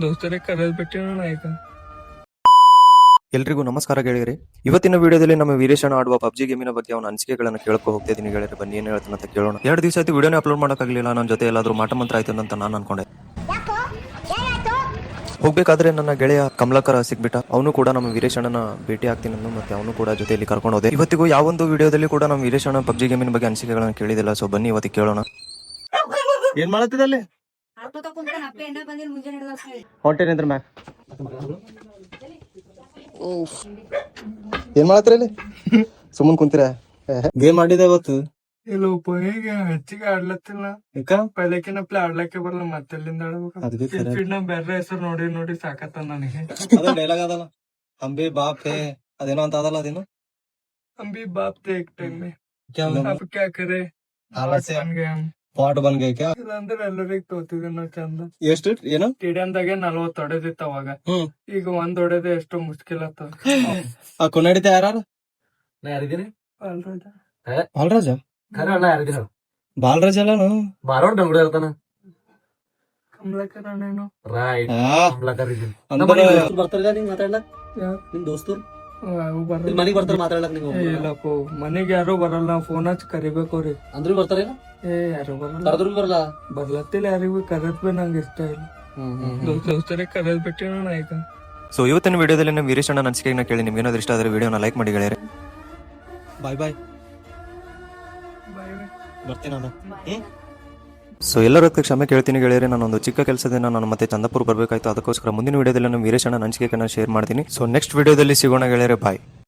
ದೋಸ್ತರೇ ಕರೆದ್ ಬಿಟ್ಟಿನ ನಾಯಕ. ಎಲ್ರಿಗೂ ನಮಸ್ಕಾರ ಗೆಳೆಯರಿ. ಇವತ್ತಿನ ವಿಡಿಯೋದಲ್ಲಿ ನಮ್ಮ ವೀರೇಶಣ್ಣ ಆಡುವ ಪಬ್ಜಿ ಗೇಮಿನ ಬಗ್ಗೆ ಅವನ ಅನಿಸಿಕೆಗಳನ್ನು ಕೇಳಕೊ ಹೋಗ್ತಿದ್ದೀನಿ ಗೆಳೆಯರಿ. ಬನ್ನಿ ಏನ್ ಹೇಳ್ತಾನೆ ಅಂತ ಕೇಳೋಣ. 2 ದಿವಸ ಆಯ್ತು ವಿಡಿಯೋನೇ ಅಪ್ಲೋಡ್ ಮಾಡೋಕ್ಕಾಗಲಿಲ್ಲ. ನನ್ನ ಜೊತೆ ಎಲ್ಲಾದ್ರೂ ಮಾಟ ಮಂತ್ರ ಆಯ್ತು ಅಂತ ನಾನು ಅನ್ಕೊಂಡೆ. ಹೋಗ್ಬೇಕಾದ್ರೆ ನನ್ನ ಗೆಳೆಯ ಕಮಲಾಕರ ಸಿಗ್ಬಿಟ್ಟ. ಅವನು ಕೂಡ ನಮ್ಮ ವೀರೇಶಣ್ಣನ ಭೇಟಿ ಆಗ್ತೀನಿ ಅಂದು ಮತ್ತೆ ಅವನು ಕೂಡ ಜೊತೆಯಲ್ಲಿ ಕರ್ಕೊಂಡು ಹೋದೆ. ಇವತ್ತಿಗೂ ಯಾವೊಂದು ವಿಡಿಯೋದಲ್ಲಿ ಕೂಡ ನಮ್ಮ ವೀರೇಶಣ್ಣ ಪಬ್ಜಿ ಗೇಮಿನ ಬಗ್ಗೆ ಅನಿಸಿಕೆಗಳನ್ನು ಕೇಳಿದಿಲ್ಲ. ಸೊ ಬನ್ನಿ ಇವತ್ತಿಗೆ ಕೇಳೋಣ. ಏನ್ ಮಾಡತ್ತಿದಲ್ಲಿ ಹೊಂಟೇನಿದ್ರ ಮ್ಯಾಕ್ ಏನ್ ಮಾಡತ್ರಿ ಇಲ್ಲಿ ಸುಮ್ಮನ್ ಕುಂತೀರ ಗೇಮ್ ಆಡಿದ ಇವತ್ತು ಇಲ್ಲ ಈಗ ಹೆಚ್ಚಿಗೆ ಆಡ್ಲತ್ತಿಲ್ಲ. ಪೈಲಕಿನ ಪ್ಲೇ ಆಡ್ಲಕ್ಕೆ ಬರಲ್ಲ. ಮತ್ತೆಲ್ಲಿಂದ ಆಡ್ಬೇಕು? ಬೇರೆ ಹೆಸರು ನೋಡಿ ನೋಡಿ ಸಾಕತ್ತ ನನಗೆ. ಅದ ಡೈಲಾಗ್ ಅದಲ್ಲ, ಅಂಬಿ ಬಾಪ್ ಹೇ ಅದೇನೋ ಅಂತ ಅದಲ್ಲ. ಅದೇನು ಅಂಬಿ ಬಾಪ್ ತೆ ಏಕ್ ಟೈಮ್ ಮೇ ಅಬ್ ಕ್ಯಾ ಕರೆ ಪಾಟ್ ಬನ್ ಗೈ ಕ್ಯಾ ಅಂದ್ರೆ ಎಲ್ಲರಿಗ್ ತೋತಿದ್ವಿ ನಾವು ಚಂದ. ಎಷ್ಟು ಏನು ಸ್ಟೇಡಿಯಂದಾಗೆ 40 ಹೊಡೆದಿತ್ತು ಅವಾಗ. ಈಗ 1 ಹೊಡೆದೆ ಎಷ್ಟೋ ಮುಷ್ಕಿಲ್ ಆತ. ಆ ಕೊನೆಡಿತ ಯಾರು ಯಾರಿದ್ದೀನಿ ಬಾಲರಾಜ ಖರೆ ಅಣ್ಣ ಯಾರಿದ್ದೀನಿ ಬಾಲರಾಜ್ ಅಲ್ಲ ಬಾರೋಡ್ ಬೆಂಗಳೂರು ಇರ್ತಾನ ಕಮಲಾಕರ್ ಅಣ್ಣೇನು ರೈಟ್ ಕಮಲಾಕರ್ ಇದ್ದೀನಿ ಬರ್ತಾರ ನಿಂಗ್ ಮಾತಾಡ್ಲ ನಿಮ್ ದೋಸ್ತರು ಮನಿಗ್ ಬರ್ತಾರ ಮಾತಾಡ್ಲಕ್ ನೀವು ಇಲ್ಲಪ್ಪೋ ಮನೆಗೆ ಯಾರು ಬರಲ್ಲ. ನಾವು ಫೋನ್ ಹಚ್ಚಿ ಕರಿಬೇಕು ಅವ್ರಿಗೆ. ಅಂದ್ರೂ ಬರ್ತಾರ ಯಾರು ಬರಲ್ಲ. ಕರೆದ್ರು ಬರಲ್ಲ. ಬರ್ಲತ್ತಿಲ್ಲ ಯಾರಿಗೂ. ಕರೆದ್ ಬಿ ನಂಗೆ ಇಷ್ಟ ಇಲ್ಲ. ದೋಸ್ತರೇ ಕರೆದ್ ಬಿಟ್ಟಿನ ನಾಯಕ. ಸೊ ಇವತ್ತಿನ ವಿಡಿಯೋದಲ್ಲಿ ನಮ್ಮ ವೀರೇಶಣ್ಣ ಅನಿಸಿಕೆಯನ್ನು ಕೇಳಿ ನಿಮ್ಗೆ ಏನಾದ್ರು ಇಷ್ಟ ಆದ್ರೆ ವಿಡಿಯೋನ ಲೈಕ್ ಮಾಡಿ ಗೆಳೆಯರೆ. ಬಾಯ್ ಬಾಯ್ ಬರ್ತೀನಿ. ಸೊ ಎಲ್ಲರ ಕ್ಷಮೆ ಕೇಳ್ತೀನಿ ಗೆಳೆಯರೆ. ನಾನೊಂದು ಚಿಕ್ಕ ಕೆಲಸದಿಂದ ನಾನು ಮತ್ತೆ ಚಂದಪುರ ಬರಬೇಕಾಯ್ತು. ಅದಕ್ಕೋಸ್ಕರ ಮುಂದಿನ ವಿಡಿಯೋದಲ್ಲಿ ನಮ್ಮ ವೀರೇಶಣ್ಣ ಅನಿಸಿಕೆಯನ್ನು ಶೇರ್ ಮಾಡ್ತೀನಿ. ಸೊ ನೆಕ್ಸ್ಟ್ ವಿಡಿಯೋದಲ್ಲಿ ಸಿಗೋಣ ಗೆಳೆಯರೆ. ಬಾಯ್.